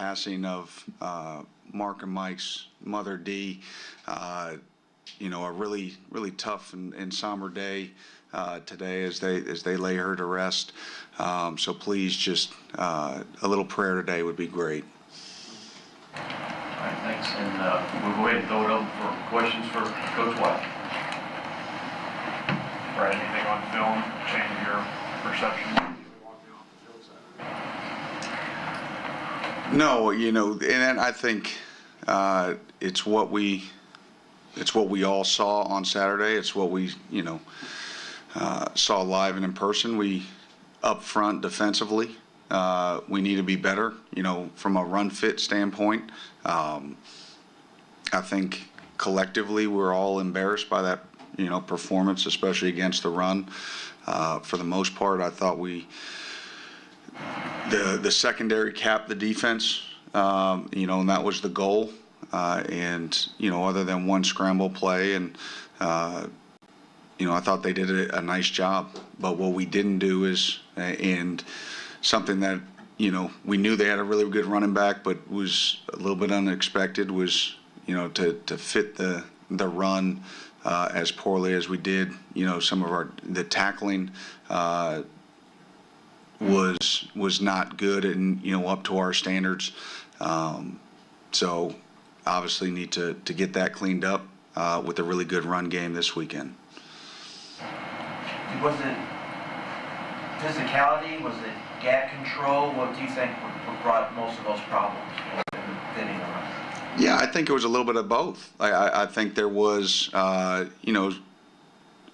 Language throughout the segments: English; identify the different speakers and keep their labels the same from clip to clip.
Speaker 1: passing of Mark and Mike's mother, Dee. A really, really tough and somber day today as they lay her to rest. So please, just a little prayer today would be great.
Speaker 2: All right, thanks. And we'll go ahead and throw it up for questions for Coach White.
Speaker 3: Brad, anything on film change your perception?
Speaker 1: No, and I think it's what we all saw on Saturday. It's what we saw live and in person. We up front defensively, we need to be better. From a run fit standpoint, I think collectively we're all embarrassed by that performance, especially against the run. For the most part, I thought the secondary capped the defense, and that was the goal. Other than one scramble play, and I thought they did a nice job. But what we didn't do is, and something that we knew they had a really good running back, but was a little bit unexpected, was to fit the run as poorly as we did. Some of the tackling was not good and up to our standards. So obviously need to get that cleaned up with a really good run game this weekend.
Speaker 4: Was it physicality? Was it gap control? What do you think brought most of those problems in fitting the run?
Speaker 1: Yeah, I think it was a little bit of both. I think there was,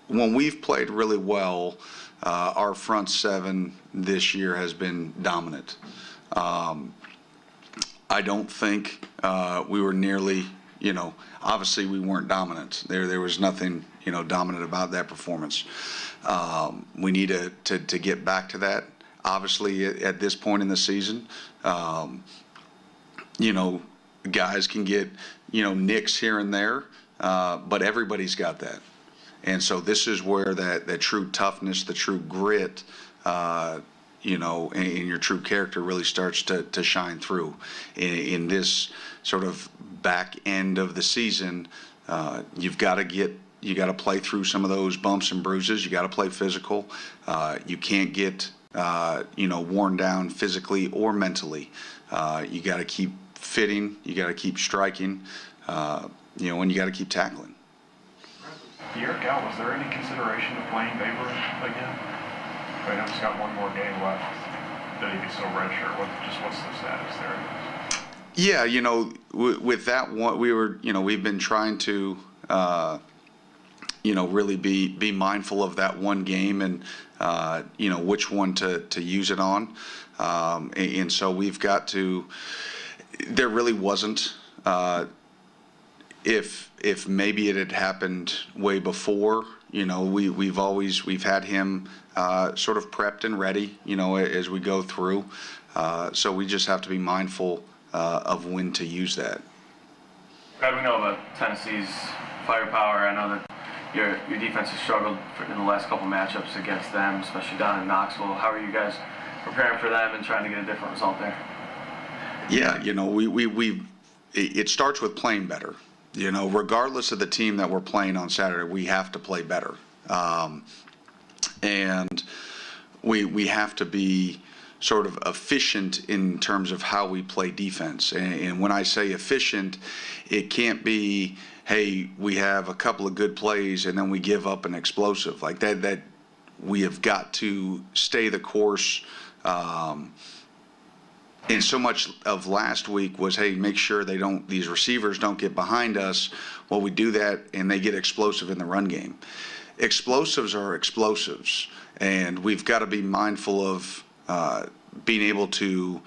Speaker 1: when we've played really well, our front seven this year has been dominant. I don't think we were nearly, obviously we weren't dominant. There was nothing, dominant about that performance. We need to get back to that. Obviously, at this point in the season, guys can get, nicks here and there, but everybody's got that. And so this is where that true toughness, the true grit, and your true character really starts to shine through. In this sort of back end of the season, you've got to play through some of those bumps and bruises. You got to play physical. You can't get worn down physically or mentally. You got to keep fitting. You got to keep striking. And you got to keep tackling.
Speaker 3: Year out, was there any consideration of playing Baber again? I know he's got one more game left. That he could still redshirt. What's the status there?
Speaker 1: Yeah, with that one, we've been trying to, really be mindful of that one game and, which one to use it on. And so we've got to. There really wasn't. If maybe it had happened way before, we've had him sort of prepped and ready, as we go through. So we just have to be mindful of when to use that.
Speaker 2: Brad, we know about Tennessee's firepower. I know that your defense has struggled in the last couple matchups against them, especially down in Knoxville. How are you guys preparing for them and trying to get a different result there?
Speaker 1: Yeah, it starts with playing better. Regardless of the team that we're playing on Saturday, we have to play better. And we have to be sort of efficient in terms of how we play defense. And when I say efficient, it can't be, hey, we have a couple of good plays and then we give up an explosive. Like that we have got to stay the course. And so much of last week was, hey, make sure these receivers don't get behind us. Well, we do that and they get explosive in the run game. Explosives are explosives, and we've got to be mindful of being able to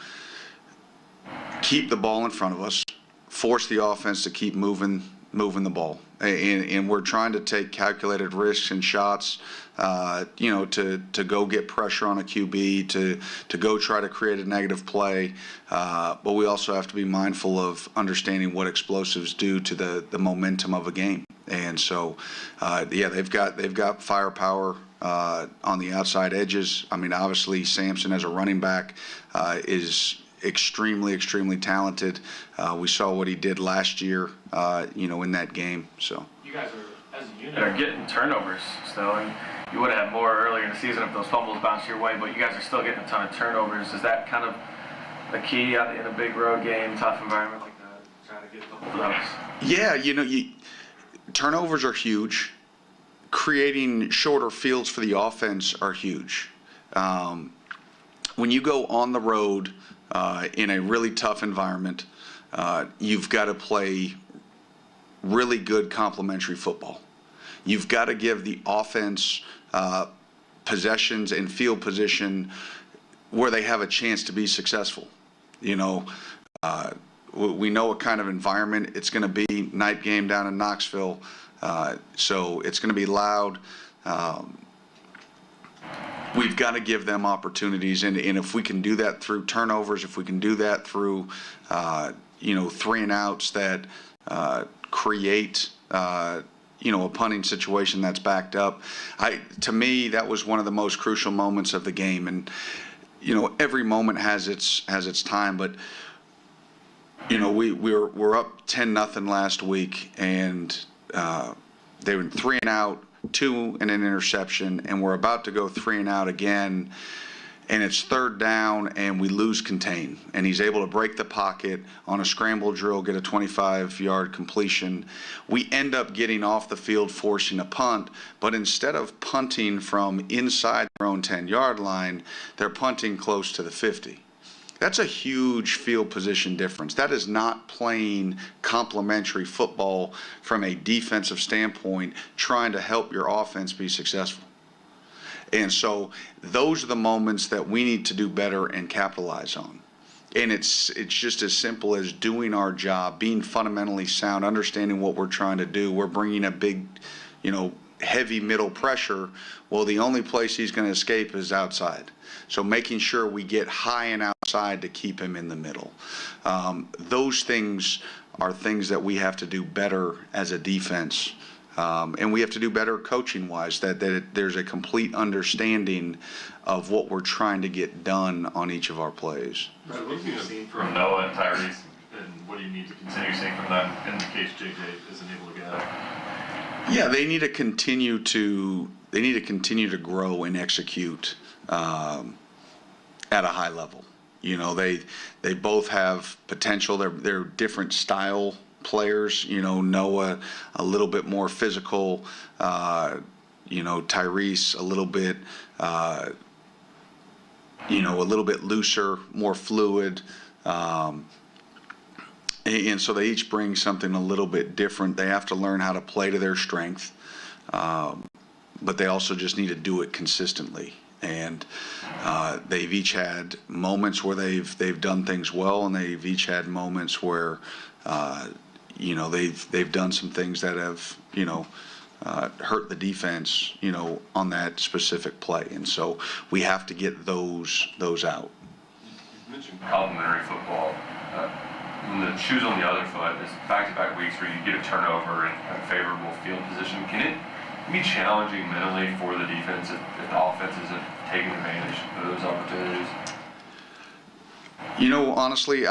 Speaker 1: keep the ball in front of us, force the offense to keep moving the ball. And we're trying to take calculated risks and shots, to go get pressure on a QB, to go try to create a negative play. But we also have to be mindful of understanding what explosives do to the momentum of a game. And so, they've got firepower on the outside edges. I mean, obviously, Sampson as a running back is extremely, extremely talented. We saw what he did last year, in that game. So
Speaker 2: you guys are, as a unit, are getting turnovers still, and you would have had more earlier in the season if those fumbles bounced your way, but you guys are still getting a ton of turnovers. Is that kind of the key in a big road game, tough environment like that, trying to get a couple of those?
Speaker 1: Yeah, turnovers are huge. Creating shorter fields for the offense are huge. When you go on the road in a really tough environment, you've got to play really good complementary football. You've got to give the offense possessions and field position where they have a chance to be successful. We know what kind of environment it's going to be. Night game down in Knoxville, so it's going to be loud. We've got to give them opportunities, and if we can do that through turnovers, if we can do that through 3 and outs that create a punting situation that's backed up. To me, that was one of the most crucial moments of the game, and every moment has its time, but we're up 10-0 last week, and they were 3 and out, 2 and an interception, and we're about to go 3 and out again, and it's 3rd down, and we lose contain, and he's able to break the pocket on a scramble drill, get a 25-yard completion. We end up getting off the field, forcing a punt, but instead of punting from inside their own 10-yard line, they're punting close to the 50. That's a huge field position difference. That is not playing complementary football from a defensive standpoint, trying to help your offense be successful. And so those are the moments that we need to do better and capitalize on. And it's just as simple as doing our job, being fundamentally sound, understanding what we're trying to do. We're bringing a big, heavy middle pressure. Well, the only place he's going to escape is outside. So making sure we get high and outside to keep him in the middle. Those things are things that we have to do better as a defense. And we have to do better coaching-wise, that there's a complete understanding of what we're trying to get done on each of our plays.
Speaker 5: What have you seen from Noah and Tyrese, and what do you need to continue seeing from them in the case JJ isn't able to get out?
Speaker 1: Yeah, they need to continue to grow and execute at a high level. They both have potential. They're different style players. Noah a little bit more physical. Tyrese a little bit a little bit looser, more fluid. And so they each bring something a little bit different. They have to learn how to play to their strength, but they also just need to do it consistently. And they've each had moments where they've done things well, and they've each had moments where they've done some things that have hurt the defense on that specific play. And so we have to get those out.
Speaker 5: You mentioned complementary football. When the shoe's on the other foot, there's back-to-back weeks where you get a turnover and a favorable field position. Can it be challenging mentally for the defense if the offense isn't taking advantage of those opportunities?
Speaker 1: Honestly,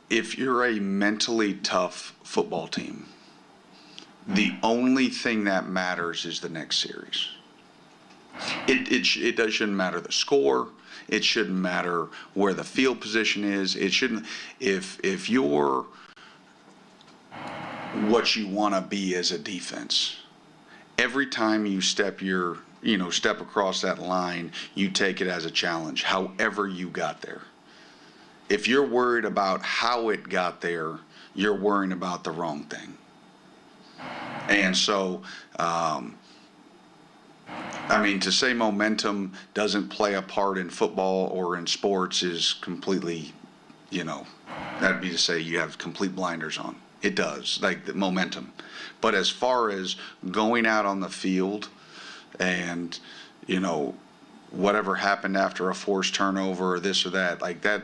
Speaker 1: if you're a mentally tough football team, the only thing that matters is the next series. It shouldn't matter the score. It shouldn't matter where the field position is. It shouldn't. If you're what you want to be as a defense, every time you step across that line, you take it as a challenge. However you got there. If you're worried about how it got there, you're worrying about the wrong thing. And so, to say momentum doesn't play a part in football or in sports is completely, that'd be to say you have complete blinders on. It does, like the momentum. But as far as going out on the field and, whatever happened after a forced turnover or this or that, like that,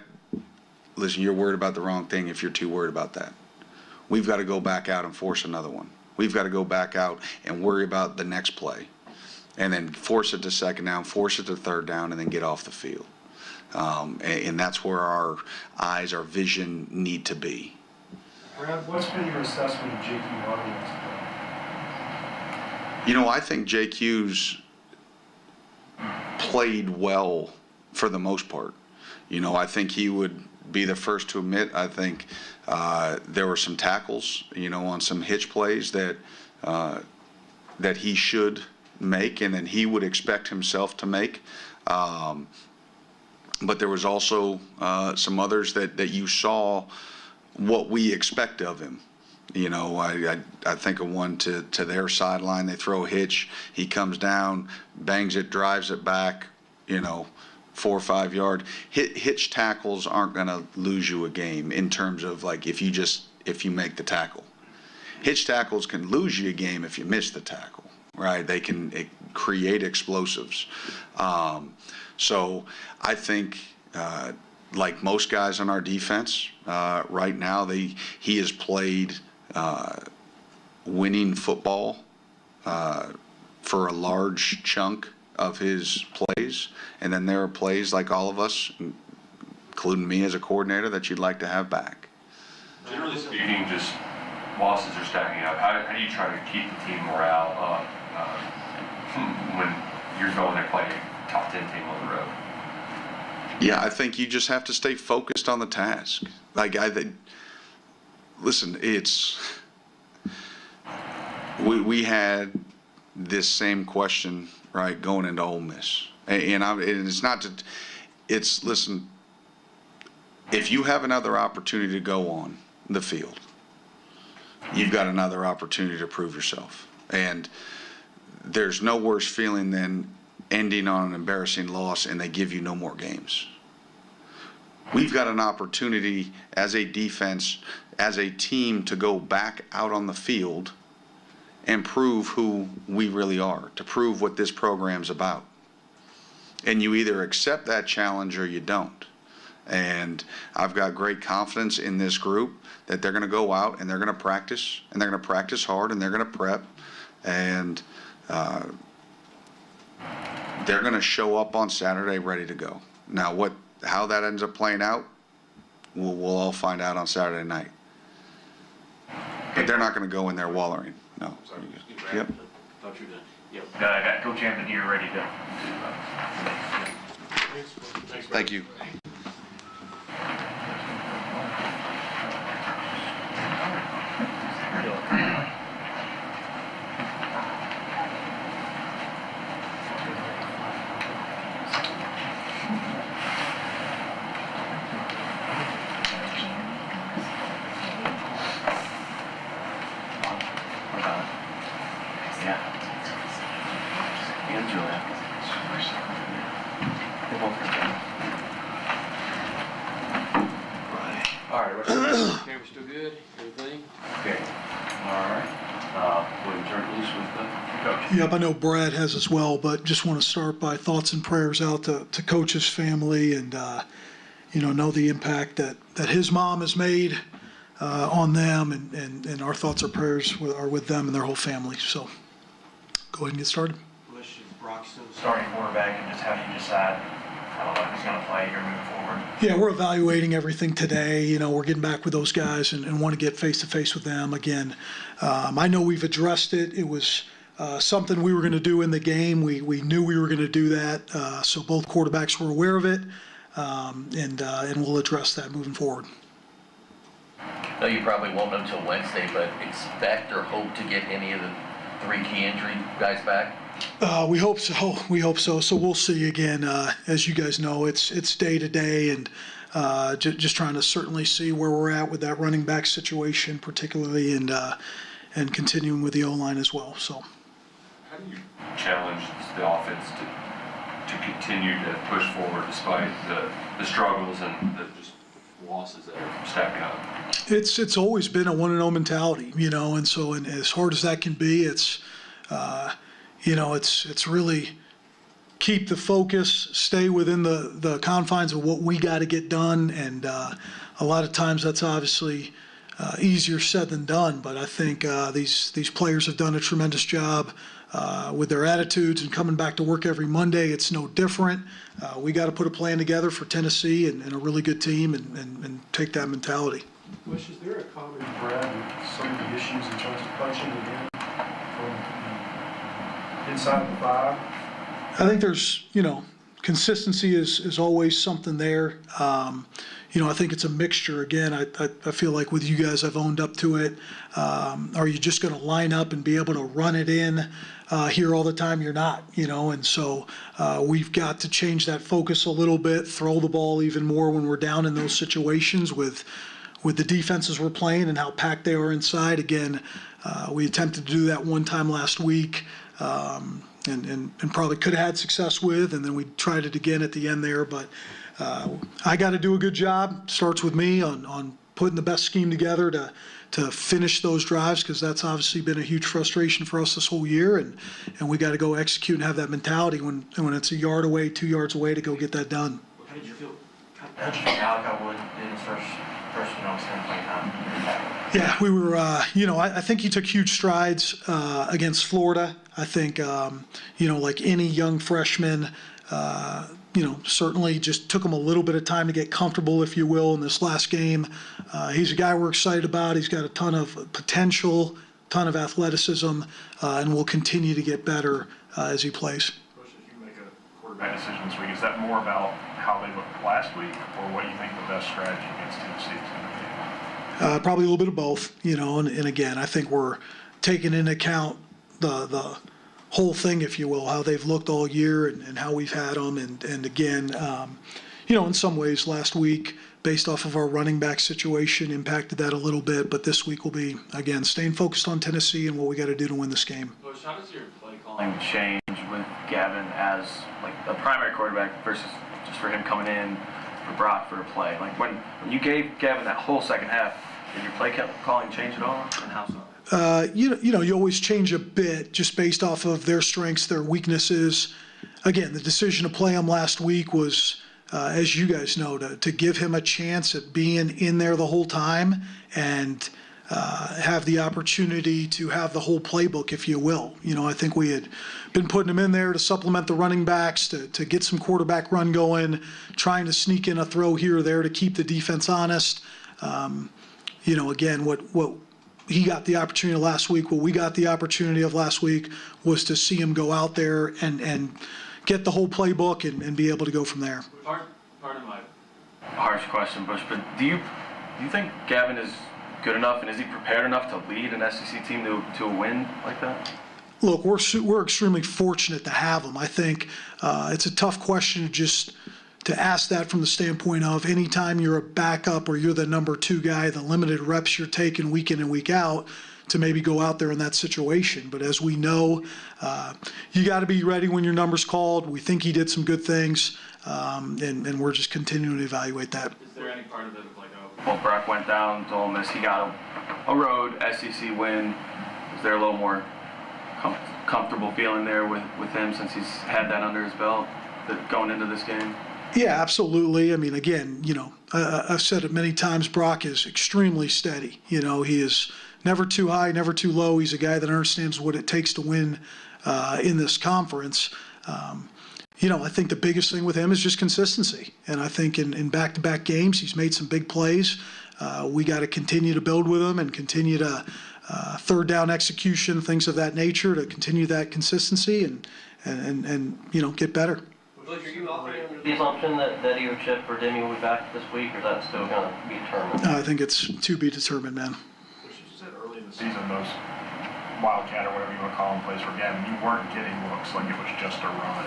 Speaker 1: listen, you're worried about the wrong thing if you're too worried about that. We've got to go back out and force another one. We've got to go back out and worry about the next play, and then force it to 2nd down, force it to 3rd down, and then get off the field. And that's where our eyes, our vision need to be.
Speaker 6: Brad, what's been your assessment of J.Q. Martinez?
Speaker 1: I think JQ's played well for the most part. I think he would be the first to admit, I think there were some tackles, on some hitch plays that he should make and then he would expect himself to make. But there was also some others that you saw what we expect of him. I think of one to their sideline. They throw a hitch. He comes down, bangs it, drives it back, 4 or 5 yard. Hitch tackles aren't going to lose you a game in terms of like if you make the tackle. Hitch tackles can lose you a game if you miss the tackle, right? They can create explosives. So I think, like most guys on our defense right now, he has played winning football for a large chunk of his plays, and then there are plays like all of us, including me as a coordinator, that you'd like to have back.
Speaker 5: Generally speaking, just losses are stacking up. How do you try to keep the team morale up when you're going to play a top 10 team on the road?
Speaker 1: Yeah, I think you just have to stay focused on the task. Listen, we had this same question, right, going into Ole Miss. And it's not to, listen, if you have another opportunity to go on the field, you've got another opportunity to prove yourself. And there's no worse feeling than ending on an embarrassing loss and they give you no more games. We've got an opportunity as a defense, as a team, to go back out on the field and prove who we really are, to prove what this program's about. And you either accept that challenge or you don't. And I've got great confidence in this group that they're going to go out and they're going to practice, and they're going to practice hard, and they're going to prep, and they're going to show up on Saturday ready to go. Now, how that ends up playing out, we'll all find out on Saturday night. But they're not going to go in there wallowing. No. Yep.
Speaker 7: Thought you were done. Yep.
Speaker 3: Coach Hamdan here, ready to.
Speaker 1: Thank you.
Speaker 7: All right, camera still good? Everything? Okay. All right. We'll turn it loose with the coach.
Speaker 6: Yep, I know Brad has as well, but just want to start by thoughts and prayers out to Coach's family, and know the impact that his mom has made on them, and our thoughts and prayers are with them and their whole family. So go ahead and get started.
Speaker 7: Question, Broxton.
Speaker 3: Starting quarterback, and just how do you decide who's going to play here moving forward?
Speaker 6: Yeah, we're evaluating everything today. We're getting back with those guys and want to get face-to-face with them again. I know we've addressed it. It was something we were going to do in the game. We knew we were going to do that, so both quarterbacks were aware of it, and we'll address that moving forward.
Speaker 8: No, you probably won't know until Wednesday, but expect or hope to get any of the 3 key injury guys back?
Speaker 6: We hope so. So we'll see again. As you guys know, it's day to day, and just trying to certainly see where we're at with that running back situation, particularly, and continuing with the O-line as well. So,
Speaker 5: How do you challenge the offense to continue to push forward despite the struggles and the just losses that are stacking up?
Speaker 6: It's always been a 1-0 mentality, and so as hard as that can be, it's really keep the focus, stay within the confines of what we got to get done, and a lot of times that's obviously easier said than done. But I think these players have done a tremendous job with their attitudes and coming back to work every Monday, it's no different. We got to put a plan together for Tennessee and a really good team and take that mentality.
Speaker 3: Bush, is there a common thread with some of the issues in terms of punching again from inside the 5?
Speaker 6: I think there's, consistency is always something there. I think it's a mixture. Again, I feel like with you guys, I've owned up to it. Are you just going to line up and be able to run it in here all the time? You're not, and so we've got to change that focus a little bit, throw the ball even more when we're down in those situations with the defenses we're playing and how packed they are inside. Again, we attempted to do that one time last week. And probably could have had success with, and then we tried it again at the end there. But I got to do a good job. Starts with me on putting the best scheme together to finish those drives, because that's obviously been a huge frustration for us this whole year. And we got to go execute and have that mentality when it's a yard away, 2 yards away to go get that done.
Speaker 4: How did you feel Alec Wood in his first standpoint time?
Speaker 6: Yeah, we were, I think he took huge strides against Florida. I think, like any young freshman, certainly just took him a little bit of time to get comfortable, if you will, in this last game. He's a guy we're excited about. He's got a ton of potential, ton of athleticism, and will continue to get better as he plays.
Speaker 3: Bush, if you make a quarterback decision this week, is that more about how they looked last week, or what you think the best strategy against Tennessee is going to be?
Speaker 6: Probably a little bit of both, and again, I think we're taking into account the whole thing, if you will, how they've looked all year and how we've had them. And again, in some ways last week, based off of our running back situation, impacted that a little bit. But this week will be, again, staying focused on Tennessee and what we got to do to win this game.
Speaker 2: Coach, how does your play calling change with Gavin as like a primary quarterback versus just for him coming in for Brock for a play? Like when you gave Gavin that whole second half, did your play calling change at all, and how so?
Speaker 6: You always change a bit just based off of their strengths, their weaknesses. Again, the decision to play him last week was, as you guys know, to give him a chance at being in there the whole time and have the opportunity to have the whole playbook, if you will. I think we had been putting him in there to supplement the running backs, to get some quarterback run going, trying to sneak in a throw here or there to keep the defense honest. Again, what he got the opportunity last week, what we got the opportunity of last week was to see him go out there and get the whole playbook and be able to go from there.
Speaker 2: Pardon my harsh question, Bush, but do you think Gavin is good enough, and is he prepared enough to lead an SEC team to a win like that?
Speaker 6: Look, we're extremely fortunate to have him. I think it's a tough question to ask that from the standpoint of anytime you're a backup or you're the number 2 guy, the limited reps you're taking week in and week out, to maybe go out there in that situation. But as we know, you got to be ready when your number's called. We think he did some good things, and we're just continuing to evaluate that.
Speaker 2: Is there any part of it of like, well, Brock went down to Ole Miss, he got a road SEC win. Is there a little more comfortable feeling there with him since he's had that under his belt going into this game?
Speaker 6: Yeah, absolutely. I mean, again, I've said it many times, Brock is extremely steady. He is never too high, never too low. He's a guy that understands what it takes to win in this conference. I think the biggest thing with him is just consistency. And I think in back-to-back games, he's made some big plays. We got to continue to build with him and continue to third down execution, things of that nature, to continue that consistency and get better.
Speaker 9: Bush, are you operating under the assumption that either Chip or Demi will be back this week, or is that still going to be determined?
Speaker 6: I think it's to be determined, man.
Speaker 3: Bush, you said early in the season those Wildcat or whatever you want to call them plays for Gavin, you weren't getting looks like it was just a run.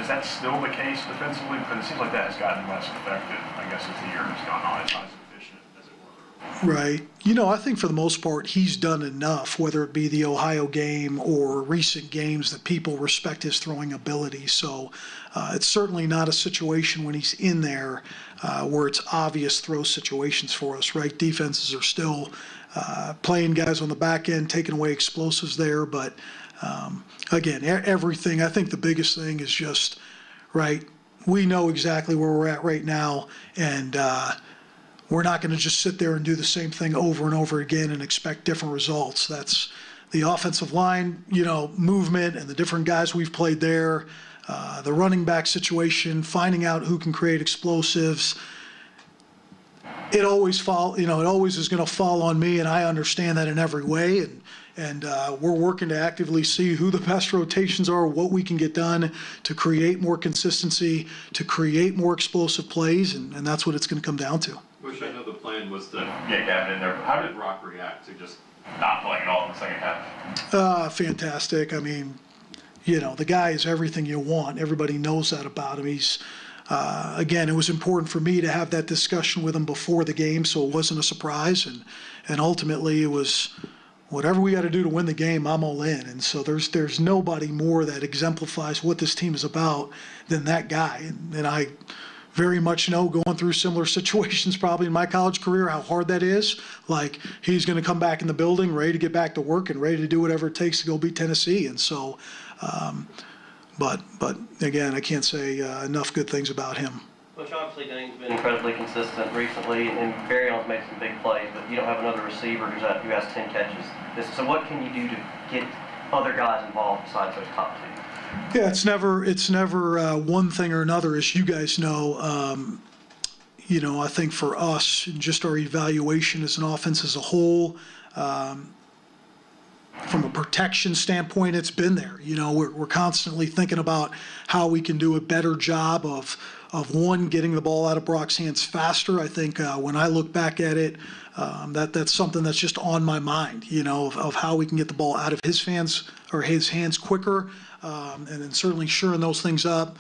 Speaker 3: Is that still the case defensively? Because it seems like that has gotten less effective, I guess, as the year has gone on. It's not as efficient as it was.
Speaker 6: Right. I think for the most part, he's done enough, whether it be the Ohio game or recent games, that people respect his throwing ability. So it's certainly not a situation when he's in there where it's obvious throw situations for us, right? Defenses are still playing guys on the back end, taking away explosives there. But again, everything, I think the biggest thing is just, right, we know exactly where we're at right now, and we're not going to just sit there and do the same thing over and over again and expect different results. That's the offensive line, movement and the different guys we've played there, the running back situation, finding out who can create explosives. It always is going to fall on me, and I understand that in every way. And we're working to actively see who the best rotations are, what we can get done to create more consistency, to create more explosive plays, and that's what it's going to come down to.
Speaker 10: Bush, I know the plan was to get Gavin in there, but how did Rock react to just not playing at all in the second half?
Speaker 6: Fantastic. I mean, the guy is everything you want. Everybody knows that about him. He's again, it was important for me to have that discussion with him before the game, so it wasn't a surprise. And ultimately, it was whatever we got to do to win the game, I'm all in. And so there's nobody more that exemplifies what this team is about than that guy. And I very much know, going through similar situations probably in my college career, how hard that is. Like, he's going to come back in the building ready to get back to work and ready to do whatever it takes to go beat Tennessee. And so, but again, I can't say enough good things about him.
Speaker 9: Coach, obviously Dane's been incredibly consistent recently, and Barryon's made some big plays, but you don't have another receiver who has 10 catches. So what can you do to get other guys involved besides those top two?
Speaker 6: Yeah, it's never one thing or another, as you guys know. I think for us, and just our evaluation as an offense as a whole, from a protection standpoint, it's been there. We're constantly thinking about how we can do a better job of one, getting the ball out of Brock's hands faster. I think when I look back at it, that's something that's just on my mind, of how we can get the ball out of his hands quicker, and then certainly shoring those things up.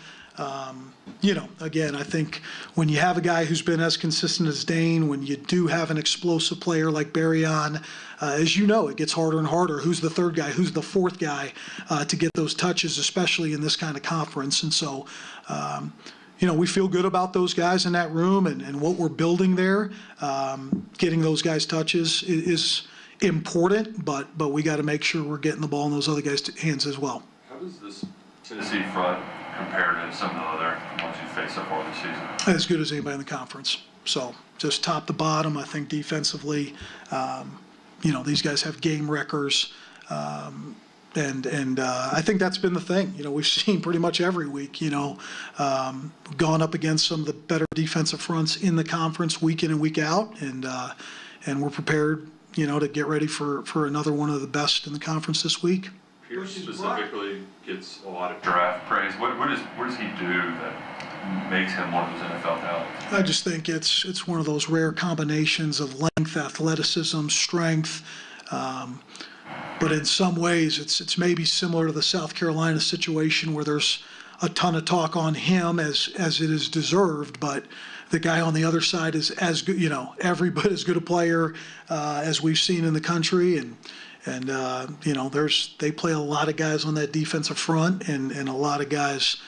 Speaker 6: Again, I think when you have a guy who's been as consistent as Dane, when you do have an explosive player like Barryon, as you know, it gets harder and harder. Who's the third guy? Who's the fourth guy to get those touches, especially in this kind of conference? And so, we feel good about those guys in that room and what we're building there. Getting those guys touches is important, but we got to make sure we're getting the ball in those other guys' hands as well.
Speaker 5: How does this Tennessee front compare to some of the other ones you faced so far this season?
Speaker 6: As good as anybody in the conference. So just top to bottom, I think defensively, these guys have game wreckers. And I think that's been the thing. We've seen pretty much every week, gone up against some of the better defensive fronts in the conference week in and week out. And we're prepared, to get ready for another one of the best in the conference this week.
Speaker 5: Pierce specifically gets a lot of draft praise. What does he do that makes him one of those NFL talents?
Speaker 6: I just think it's one of those rare combinations of length, athleticism, strength. But in some ways, it's maybe similar to the South Carolina situation where there's a ton of talk on him as it is deserved, but the guy on the other side is as good, every bit as good a player as we've seen in the country, and they play a lot of guys on that defensive front, and a lot of guys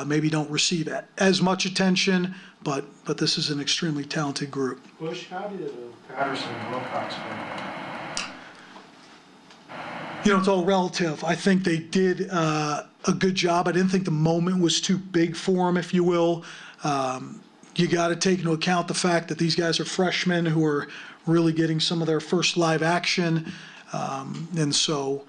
Speaker 6: maybe don't receive as much attention, but this is an extremely talented group.
Speaker 11: Bush, how did Patterson and Wilcox play?
Speaker 6: It's all relative. I think they did a good job. I didn't think the moment was too big for them, if you will. You got to take into account the fact that these guys are freshmen who are really getting some of their first live action. And so,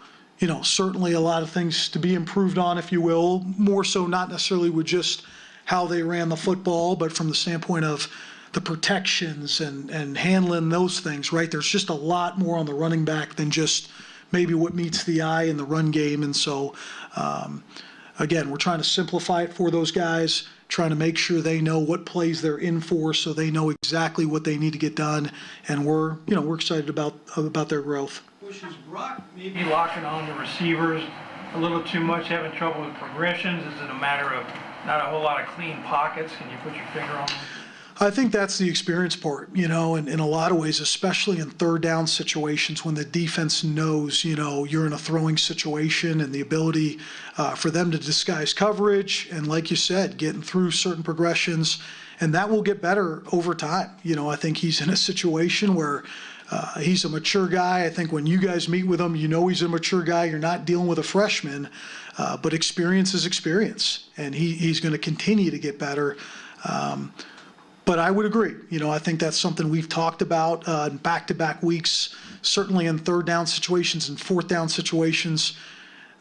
Speaker 6: certainly a lot of things to be improved on, if you will, more so not necessarily with just how they ran the football, but from the standpoint of the protections and handling those things, right? There's just a lot more on the running back than just maybe what meets the eye in the run game. And so, again, we're trying to simplify it for those guys, trying to make sure they know what plays they're in for so they know exactly what they need to get done. And we're excited about their growth.
Speaker 11: Bush, is Brock maybe locking on the receivers a little too much, having trouble with progressions? Is it a matter of not a whole lot of clean pockets? Can you put your finger on them?
Speaker 6: I think that's the experience part, and in a lot of ways, especially in third down situations when the defense knows, you're in a throwing situation, and the ability for them to disguise coverage and, like you said, getting through certain progressions, and that will get better over time. I think he's in a situation where he's a mature guy. I think when you guys meet with him, he's a mature guy. You're not dealing with a freshman, but experience is experience, and he's going to continue to get better. But I would agree. I think that's something we've talked about in back-to-back weeks certainly in third down situations and fourth down situations,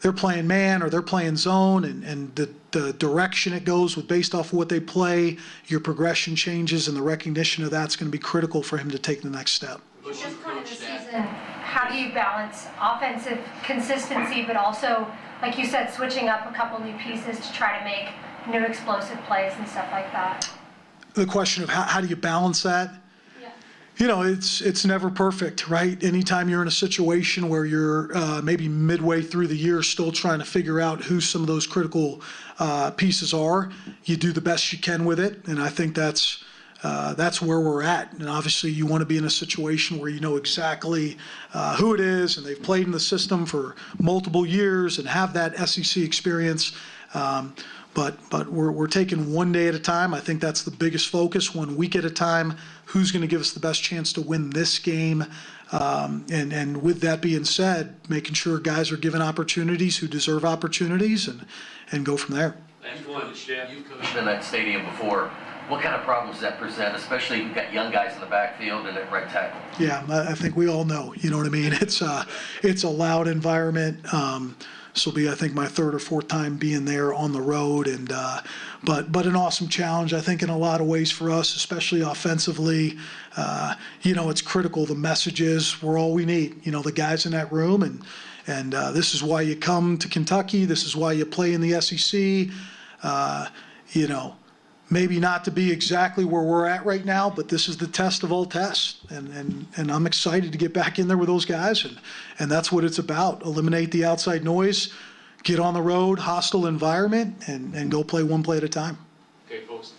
Speaker 6: they're playing man or they're playing zone, and the direction it goes with based off of what they play, your progression changes, and the recognition of that's going to be critical for him to take the next step.
Speaker 12: At this point in the season, how do you balance offensive consistency, but also, like you said, switching up a couple new pieces to try to make new explosive plays and stuff like that?
Speaker 6: The question of how do you balance that?
Speaker 12: Yeah.
Speaker 6: You know, it's never perfect, right? Anytime you're in a situation where you're maybe midway through the year still trying to figure out who some of those critical pieces are, you do the best you can with it, and I think that's where we're at. And obviously you want to be in a situation where you know exactly who it is, and they've played in the system for multiple years and have that SEC experience. But we're taking one day at a time. I think that's the biggest focus, 1 week at a time. Who's going to give us the best chance to win this game? And with that being said, making sure guys are given opportunities who deserve opportunities, and go from there.
Speaker 8: You've coached in that stadium before. What kind of problems does that present, especially if you've got young guys in the backfield and at right tackle?
Speaker 6: Yeah, I think we all know. You know what I mean? It's a loud environment. This will be, I think, my third or fourth time being there on the road, and but an awesome challenge, I think, in a lot of ways for us, especially offensively. You know, it's critical. The messages, we're all we need. You know, the guys in that room, and this is why you come to Kentucky. This is why you play in the SEC. You know, maybe not to be exactly where we're at right now, but this is the test of all tests, and I'm excited to get back in there with those guys, and that's what it's about. Eliminate the outside noise, get on the road, hostile environment, and go play one play at a time.
Speaker 7: Okay, folks.